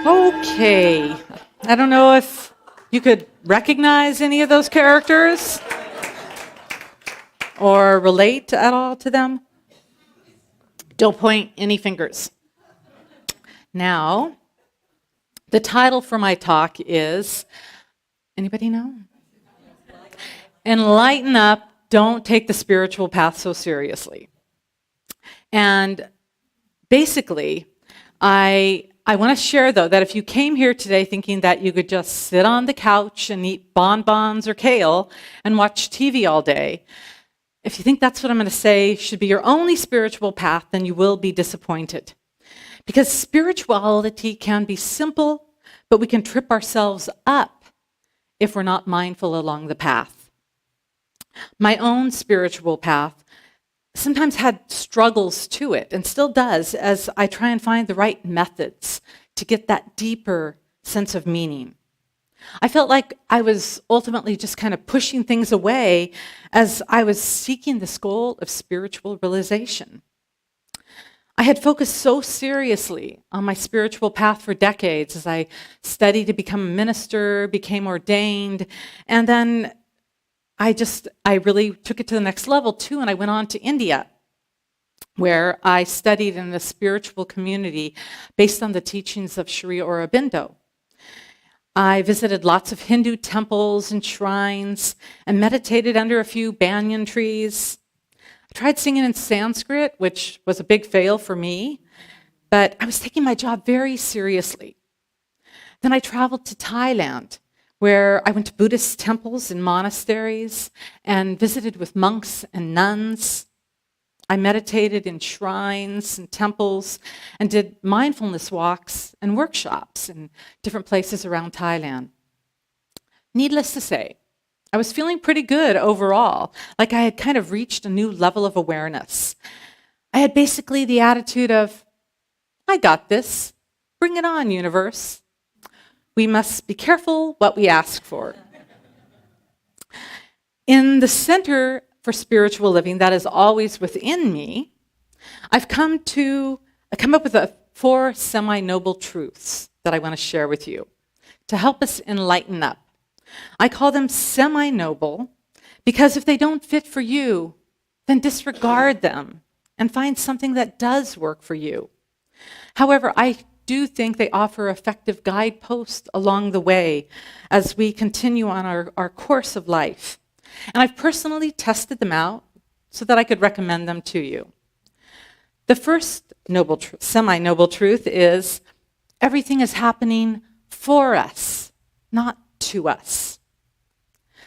Okay, I don't know if you could recognize any of those characters or relate at all to them. Don't point any fingers. Now, the title for my talk is, anybody know? Enlighten up, don't take the spiritual path so seriously. And basically, I want to share, though, that if you came here today thinking that you could just sit on the couch and eat bonbons or kale and watch TV all day, if you think that's what I'm going to say should be your only spiritual path, then you will be disappointed. Because spirituality can be simple, but we can trip ourselves up if we're not mindful along the path. My own spiritual path sometimes had struggles to it, and still does, as I try and find the right methods to get that deeper sense of meaning. I felt like I was ultimately just kind of pushing things away as I was seeking this goal of spiritual realization. I had focused so seriously on my spiritual path for decades as I studied to become a minister, became ordained, and then I really took it to the next level too, and I went on to India, where I studied in a spiritual community based on the teachings of Sri Aurobindo. I visited lots of Hindu temples and shrines and meditated under a few banyan trees. I tried singing in Sanskrit, which was a big fail for me, but I was taking my job very seriously. Then I traveled to Thailand, where I went to Buddhist temples and monasteries and visited with monks and nuns. I meditated in shrines and temples and did mindfulness walks and workshops in different places around Thailand. Needless to say, I was feeling pretty good overall, like I had kind of reached a new level of awareness. I had basically the attitude of, I got this, bring it on, universe. We must be careful what we ask for. In the center for spiritual living that is always within me, I've come up with 4 semi-noble truths that I want to share with you to help us enlighten up. I call them semi-noble because if they don't fit for you, then disregard them and find something that does work for you. However, I do think they offer effective guideposts along the way as we continue on our course of life. And I've personally tested them out so that I could recommend them to you. The first semi-noble truth is everything is happening for us, not to us.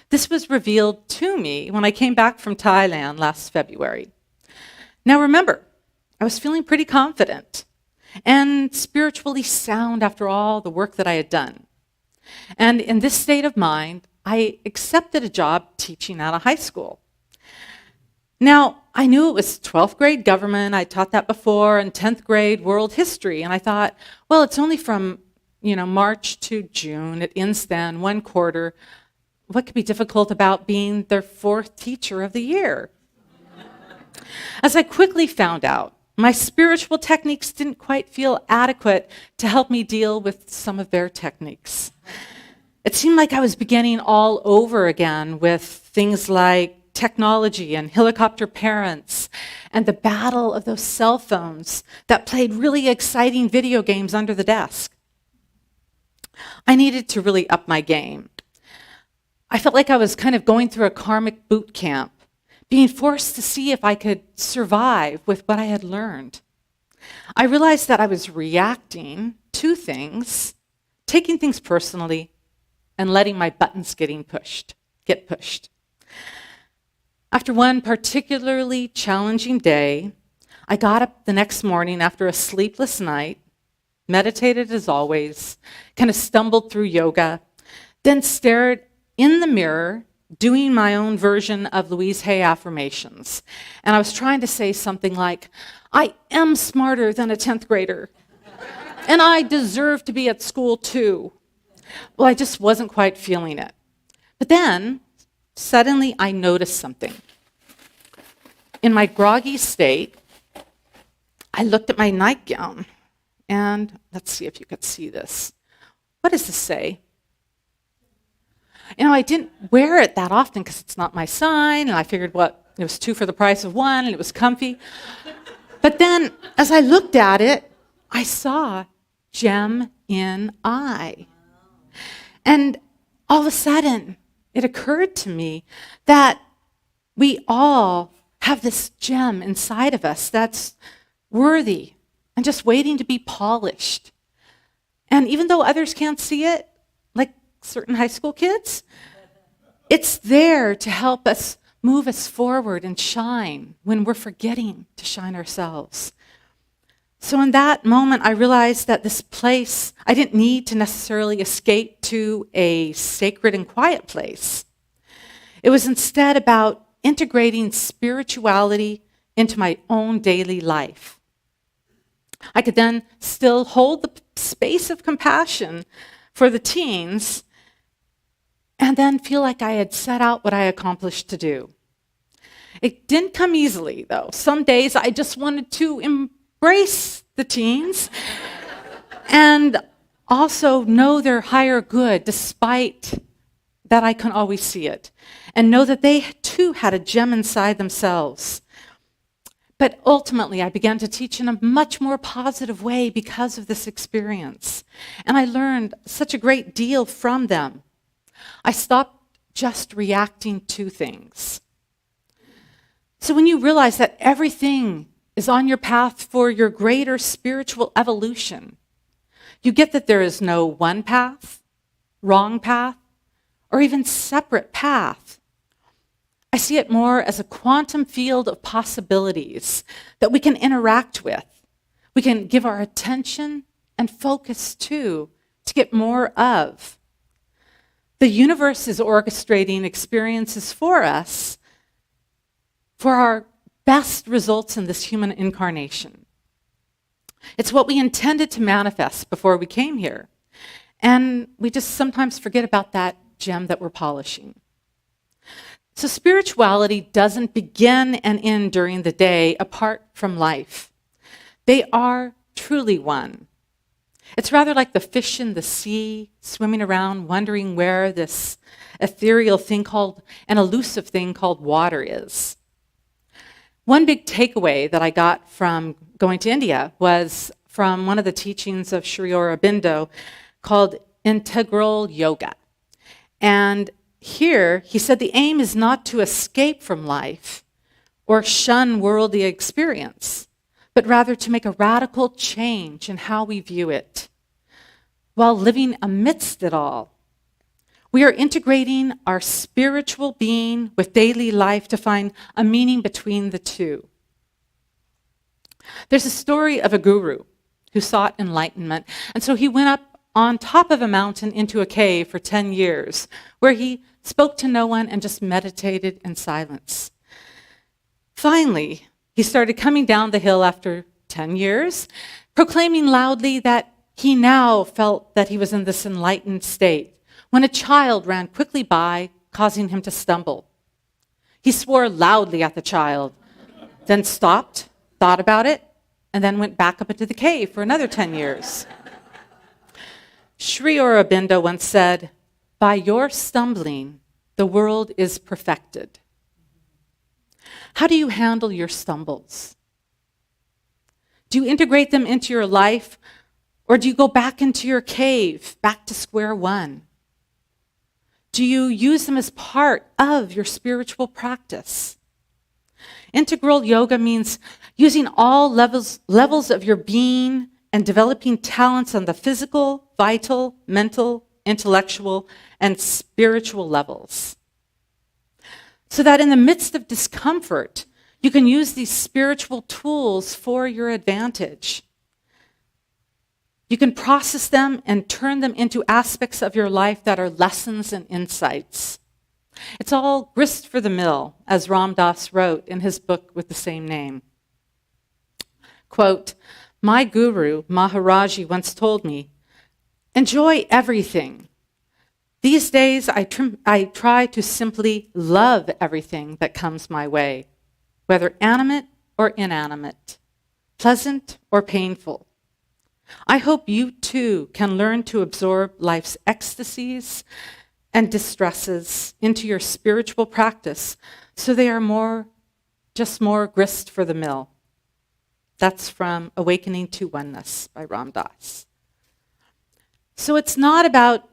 This was revealed to me when I came back from Thailand last February. Now remember, I was feeling pretty confident and spiritually sound after all the work that I had done. And in this state of mind, I accepted a job teaching at a high school. Now, I knew it was 12th grade government, I taught that before, and 10th grade world history, and I thought, well, it's only from March to June, it ends then, 1 quarter. What could be difficult about being their 4th teacher of the year? As I quickly found out, my spiritual techniques didn't quite feel adequate to help me deal with some of their techniques. It seemed like I was beginning all over again with things like technology and helicopter parents and the battle of those cell phones that played really exciting video games under the desk. I needed to really up my game. I felt like I was kind of going through a karmic boot camp, being forced to see if I could survive with what I had learned. I realized that I was reacting to things, taking things personally, and letting my buttons get pushed. After one particularly challenging day, I got up the next morning after a sleepless night, meditated as always, kind of stumbled through yoga, then stared in the mirror, doing my own version of Louise Hay affirmations. And I was trying to say something like, I am smarter than a 10th grader, and I deserve to be at school too. Well, I just wasn't quite feeling it. But then, suddenly I noticed something. In my groggy state, I looked at my nightgown, And let's see if you could see this. What does this say? I didn't wear it that often because it's not my sign, and I figured, it was 2 for the price of 1, and it was comfy. But then, as I looked at it, I saw gem in eye. And all of a sudden, it occurred to me that we all have this gem inside of us that's worthy and just waiting to be polished. And even though others can't see it, like certain high school kids, it's there to help us move us forward and shine when we're forgetting to shine ourselves. So in that moment, I realized that this place, I didn't need to necessarily escape to a sacred and quiet place. It was instead about integrating spirituality into my own daily life. I could then still hold the space of compassion for the teens and then feel like I had set out what I accomplished to do. It didn't come easily, though. Some days I just wanted to embrace the teens and also know their higher good, despite that I couldn't always see it, and know that they too had a gem inside themselves. But ultimately, I began to teach in a much more positive way because of this experience. And I learned such a great deal from them. I stopped just reacting to things. So when you realize that everything is on your path for your greater spiritual evolution, you get that there is no one path, wrong path, or even separate path. I see it more as a quantum field of possibilities that we can interact with. We can give our attention and focus to get more of. The universe is orchestrating experiences for us for our best results in this human incarnation. It's what we intended to manifest before we came here. And we just sometimes forget about that gem that we're polishing. So spirituality doesn't begin and end during the day apart from life. They are truly one. It's rather like the fish in the sea, swimming around, wondering where this ethereal thing called, an elusive thing called water is. One big takeaway that I got from going to India was from one of the teachings of Sri Aurobindo called Integral Yoga. And here, he said the aim is not to escape from life or shun worldly experience, but rather to make a radical change in how we view it while living amidst it all. We are integrating our spiritual being with daily life to find a meaning between the two. There's a story of a guru who sought enlightenment, and so he went up on top of a mountain into a cave for 10 years, where he spoke to no one and just meditated in silence. Finally, he started coming down the hill after 10 years, proclaiming loudly that he now felt that he was in this enlightened state, when a child ran quickly by, causing him to stumble. He swore loudly at the child, then stopped, thought about it, and then went back up into the cave for another 10 years. Sri Aurobindo once said, "By your stumbling, the world is perfected." How do you handle your stumbles? Do you integrate them into your life, or do you go back into your cave, back to square one? Do you use them as part of your spiritual practice? Integral yoga means using all levels of your being and developing talents on the physical, vital, mental, intellectual, and spiritual levels. So that in the midst of discomfort, you can use these spiritual tools for your advantage. You can process them and turn them into aspects of your life that are lessons and insights. It's all grist for the mill, as Ram Dass wrote in his book with the same name. Quote, "My guru, Maharaji, once told me, 'Enjoy everything. These days, I try to simply love everything that comes my way, whether animate or inanimate, pleasant or painful. I hope you too can learn to absorb life's ecstasies and distresses into your spiritual practice so they are just more grist for the mill. That's from Awakening to Oneness by Ram Dass. So it's not about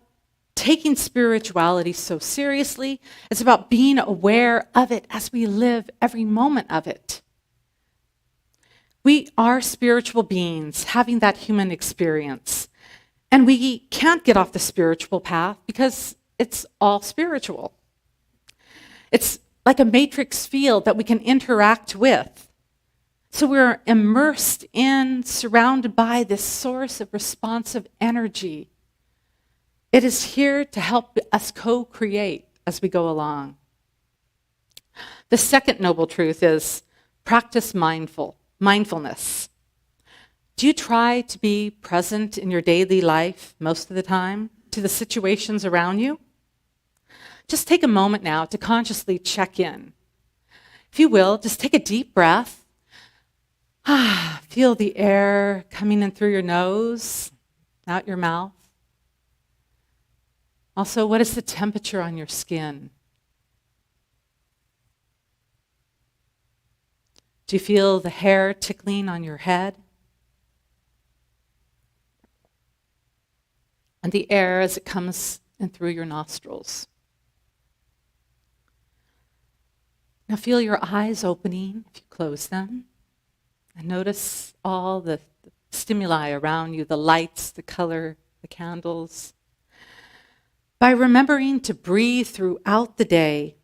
taking spirituality so seriously. It's about being aware of it as we live every moment of it. We are spiritual beings having that human experience. And we can't get off the spiritual path because it's all spiritual. It's like a matrix field that we can interact with. So we're immersed in, surrounded by this source of responsive energy. It is here to help us co-create as we go along. The second noble truth is practice mindfulness. Do you try to be present in your daily life most of the time to the situations around you? Just take a moment now to consciously check in. If you will, just take a deep breath. Feel the air coming in through your nose, out your mouth. Also, what is the temperature on your skin? Do you feel the hair tickling on your head? And the air as it comes in through your nostrils. Now feel your eyes opening if you close them. And notice all the stimuli around you, the lights, the color, the candles. By remembering to breathe throughout the day,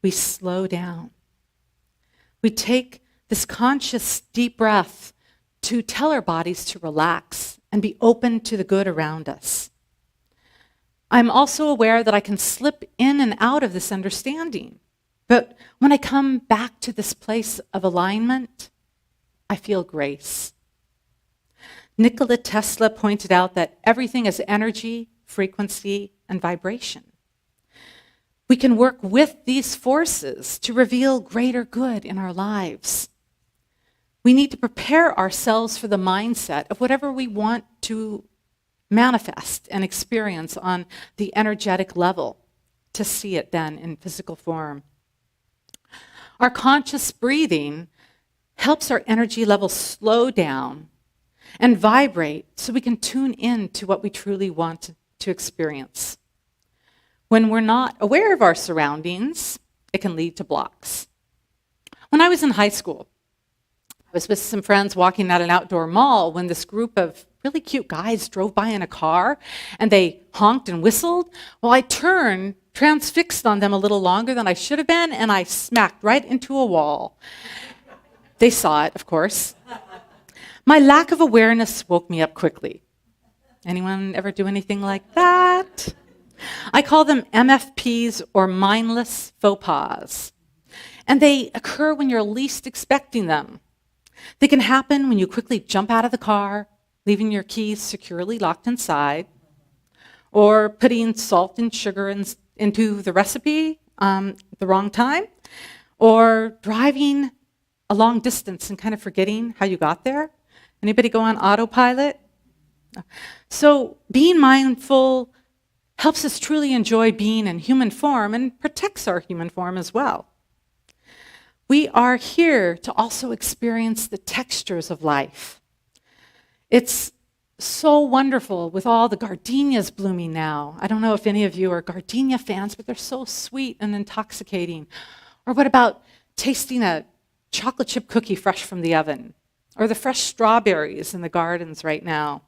we slow down. We take this conscious deep breath to tell our bodies to relax and be open to the good around us. I'm also aware that I can slip in and out of this understanding. But when I come back to this place of alignment, I feel grace. Nikola Tesla pointed out that everything is energy, frequency, and vibration. We can work with these forces to reveal greater good in our lives. We need to prepare ourselves for the mindset of whatever we want to manifest and experience on the energetic level to see it then in physical form. Our conscious breathing helps our energy level slow down and vibrate so we can tune in to what we truly want to experience. When we're not aware of our surroundings, it can lead to blocks. When I was in high school, I was with some friends walking at an outdoor mall when this group of really cute guys drove by in a car and they honked and whistled. Well, I turned, transfixed on them a little longer than I should have been, and I smacked right into a wall. They saw it, of course. My lack of awareness woke me up quickly. Anyone ever do anything like that? I call them MFPs, or mindless faux pas. And they occur when you're least expecting them. They can happen when you quickly jump out of the car, leaving your keys securely locked inside, or putting salt and sugar into the recipe the wrong time, or driving a long distance and kind of forgetting how you got there. Anybody go on autopilot? So being mindful helps us truly enjoy being in human form and protects our human form as well. We are here to also experience the textures of life. It's so wonderful with all the gardenias blooming now. I don't know if any of you are gardenia fans, but they're so sweet and intoxicating. Or what about tasting a chocolate chip cookie fresh from the oven? Or the fresh strawberries in the gardens right now?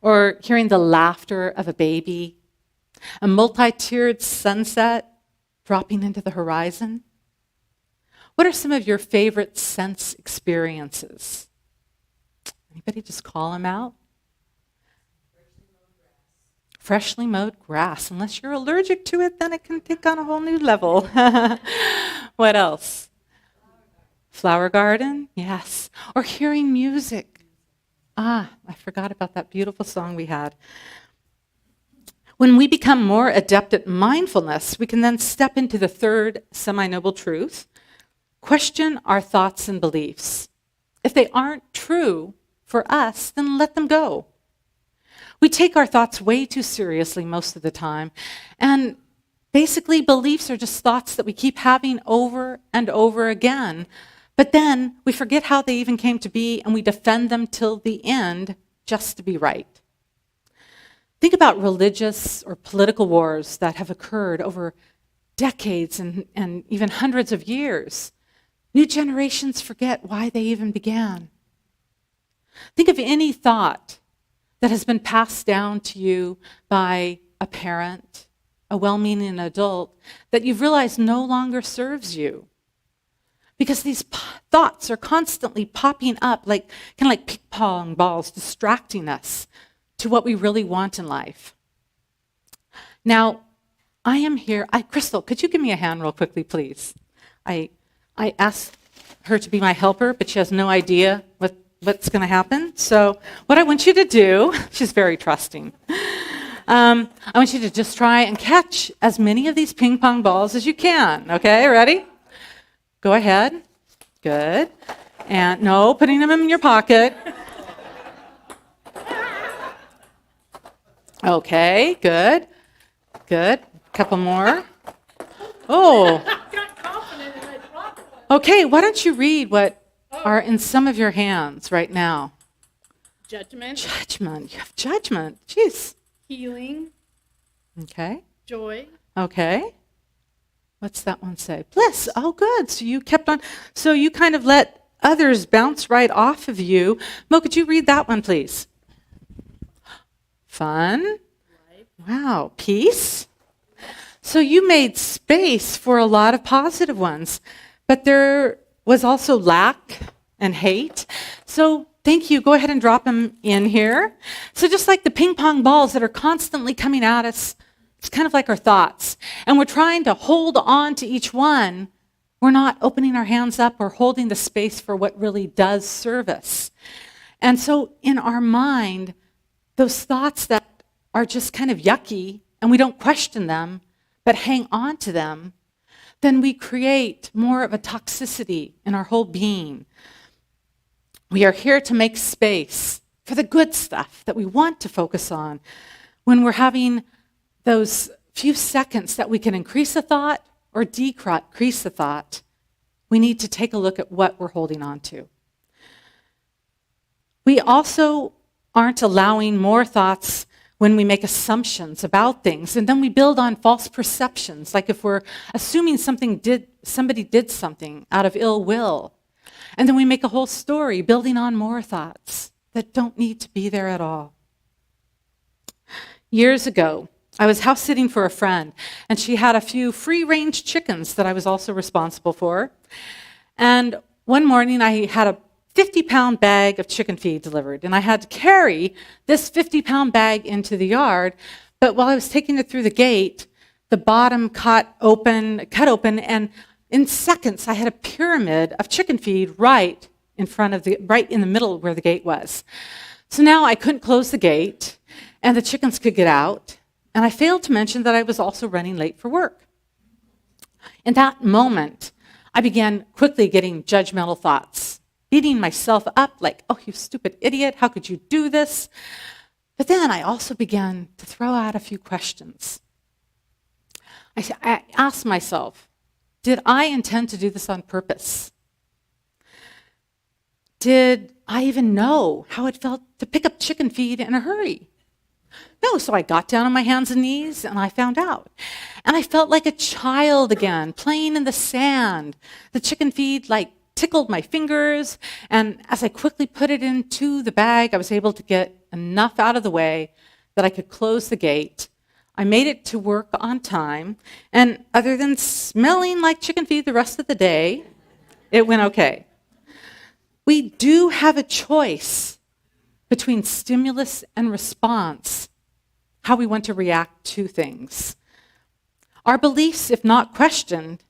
Or hearing the laughter of a baby? A multi-tiered sunset dropping into the horizon? What are some of your favorite sense experiences? Anybody just call them out? Freshly mowed grass. Unless you're allergic to it, then it can take on a whole new level. What else? Flower garden? Yes. Or hearing music. I forgot about that beautiful song we had. When we become more adept at mindfulness, we can then step into the third semi-noble truth. Question our thoughts and beliefs. If they aren't true, for us, then let them go. We take our thoughts way too seriously most of the time, and basically beliefs are just thoughts that we keep having over and over again, but then we forget how they even came to be, and we defend them till the end just to be right. Think about religious or political wars that have occurred over decades and even hundreds of years. New generations forget why they even began. Think of any thought that has been passed down to you by a parent, a well-meaning adult, that you've realized no longer serves you. Because these thoughts are constantly popping up kind of like ping pong balls, distracting us to what we really want in life. Now, I am here. Crystal, could you give me a hand real quickly, please? I asked her to be my helper, but she has no idea what's going to happen. So what I want you to do, she's very trusting. I want you to just try and catch as many of these ping pong balls as you can. Okay, ready? Go ahead. Good. And no, putting them in your pocket. Okay, good. Good. Couple more. Oh. Okay, why don't you read what are in some of your hands right now? Judgment. Judgment. You have judgment. Jeez. Healing. Okay. Joy. Okay. What's that one say? Bliss. Oh, good. So you kept on. So you kind of let others bounce right off of you. Mo, could you read that one, please? Fun. Life. Wow. Peace. So you made space for a lot of positive ones, but there was also lack and hate. So thank you. Go ahead and drop them in here. So just like the ping pong balls that are constantly coming at us, it's kind of like our thoughts. And we're trying to hold on to each one. We're not opening our hands up or holding the space for what really does serve us. And so in our mind, those thoughts that are just kind of yucky and we don't question them, but hang on to them, then we create more of a toxicity in our whole being. We are here to make space for the good stuff that we want to focus on. When we're having those few seconds that we can increase a thought or decrease a thought, we need to take a look at what we're holding on to. We also aren't allowing more thoughts when we make assumptions about things, and then we build on false perceptions, like if we're assuming somebody did something out of ill will, and then we make a whole story building on more thoughts that don't need to be there at all. Years ago, I was house sitting for a friend, and she had a few free-range chickens that I was also responsible for. And one morning, I had a 50-pound bag of chicken feed delivered, and I had to carry this 50-pound bag into the yard. But while I was taking it through the gate, the bottom cut open, and in seconds, I had a pyramid of chicken feed right in the middle where the gate was. So now I couldn't close the gate, and the chickens could get out. And I failed to mention that I was also running late for work. In that moment, I began quickly getting judgmental thoughts, beating myself up like, oh, you stupid idiot, how could you do this? But then I also began to throw out a few questions. I asked myself, did I intend to do this on purpose? Did I even know how it felt to pick up chicken feed in a hurry? No, so I got down on my hands and knees and I found out. And I felt like a child again, playing in the sand. The chicken feed tickled my fingers, and as I quickly put it into the bag, I was able to get enough out of the way that I could close the gate. I made it to work on time, and other than smelling like chicken feed the rest of the day, it went okay. We do have a choice between stimulus and response, how we want to react to things. Our beliefs, if not questioned,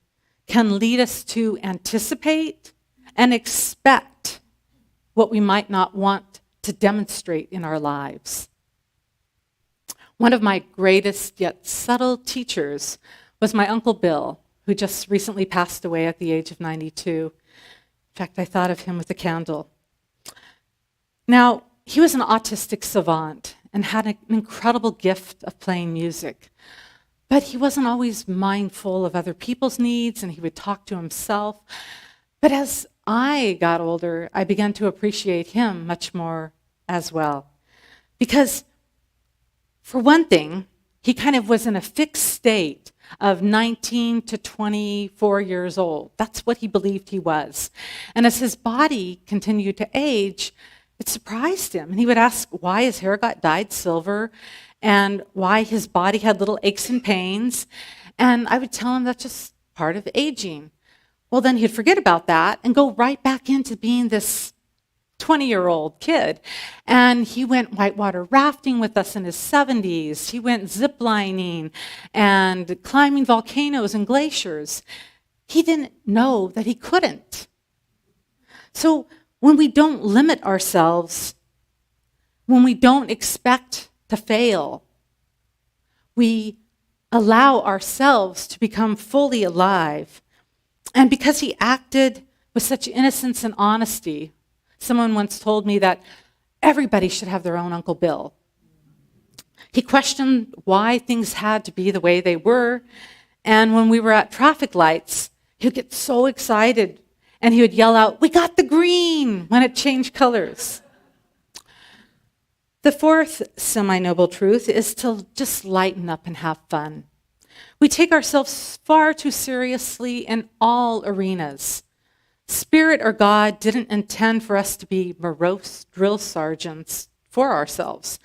can lead us to anticipate and expect what we might not want to demonstrate in our lives. One of my greatest yet subtle teachers was my Uncle Bill, who just recently passed away at the age of 92. In fact, I thought of him with a candle. Now, he was an autistic savant and had an incredible gift of playing music. But he wasn't always mindful of other people's needs, and he would talk to himself. But as I got older, I began to appreciate him much more as well. Because, for one thing, he kind of was in a fixed state of 19 to 24 years old. That's what he believed he was. And as his body continued to age, it surprised him. And he would ask why his hair got dyed silver and why his body had little aches and pains. And I would tell him that's just part of aging. Well, then he'd forget about that and go right back into being this 20-year-old kid. And he went whitewater rafting with us in his 70s. He went ziplining and climbing volcanoes and glaciers. He didn't know that he couldn't. So when we don't limit ourselves, when we don't expect to fail, we allow ourselves to become fully alive. And because he acted with such innocence and honesty, someone once told me that everybody should have their own Uncle Bill. He questioned why things had to be the way they were. And when we were at traffic lights, he would get so excited and he would yell out, "We got the green," when it changed colors. The fourth semi-noble truth is to just lighten up and have fun. We take ourselves far too seriously in all arenas. Spirit or God didn't intend for us to be morose drill sergeants for ourselves.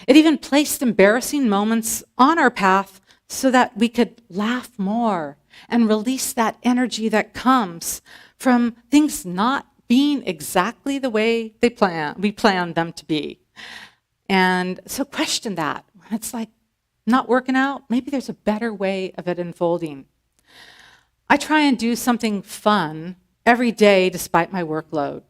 It even placed embarrassing moments on our path so that we could laugh more and release that energy that comes from things not being exactly the way we planned them to be. And so question that. When it's like not working out, maybe there's a better way of it unfolding. I try and do something fun every day despite my workload.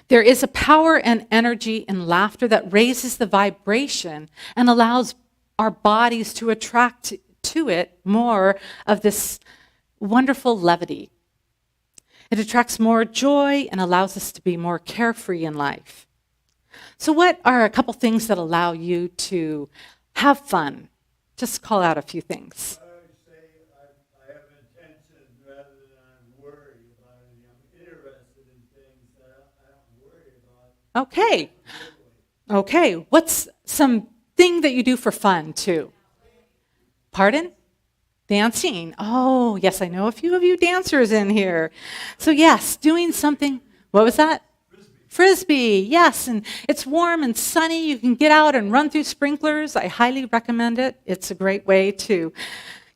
There is a power and energy in laughter that raises the vibration and allows our bodies to attract to it more of this wonderful levity. It attracts more joy and allows us to be more carefree in life. So what are a couple things that allow you to have fun? Just call out a few things. I would say I have intention rather than I'm worried about it. I'm interested in things that I don't worry about. Okay. Okay. What's something that you do for fun, too? Pardon? Dancing. Oh, yes, I know a few of you dancers in here. So, yes, doing something. What was that? Frisbee, yes, and it's warm and sunny. You can get out and run through sprinklers. I highly recommend it. It's a great way to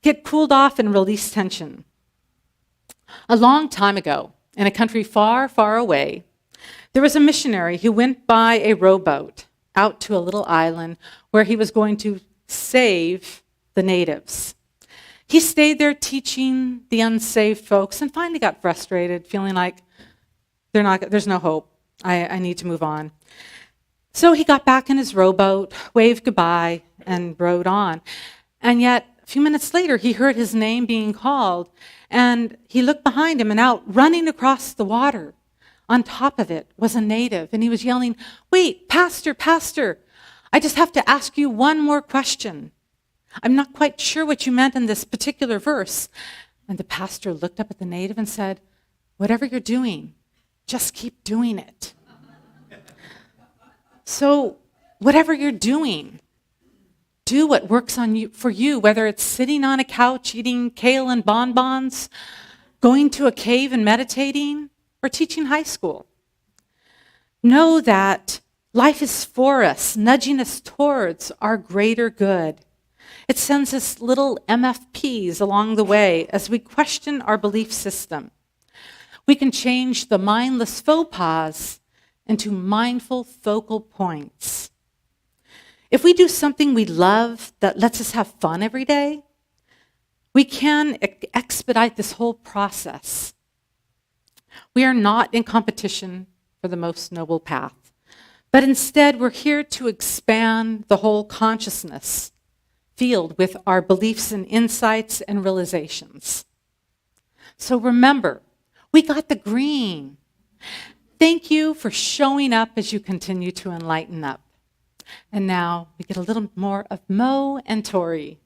get cooled off and release tension. A long time ago, in a country far, far away, there was a missionary who went by a rowboat out to a little island where he was going to save the natives. He stayed there teaching the unsaved folks and finally got frustrated, feeling like there's no hope. I need to move on. So he got back in his rowboat, waved goodbye, and rowed on. And yet, a few minutes later, he heard his name being called, and he looked behind him, and out running across the water, on top of it, was a native, and he was yelling, "Wait, Pastor, Pastor, I just have to ask you one more question. I'm not quite sure what you meant in this particular verse." And the pastor looked up at the native and said, "Whatever you're doing, just keep doing it." So whatever you're doing, do what works for you, whether it's sitting on a couch eating kale and bonbons, going to a cave and meditating, or teaching high school. Know that life is for us, nudging us towards our greater good. It sends us little MFPs along the way as we question our belief system. We can change the mindless faux pas into mindful focal points. If we do something we love that lets us have fun every day, we can expedite this whole process. We are not in competition for the most noble path, but instead we're here to expand the whole consciousness field with our beliefs and insights and realizations. So remember, we got the green. thank you for showing up as you continue to enlighten up. And now we get a little more of Mo and Tori.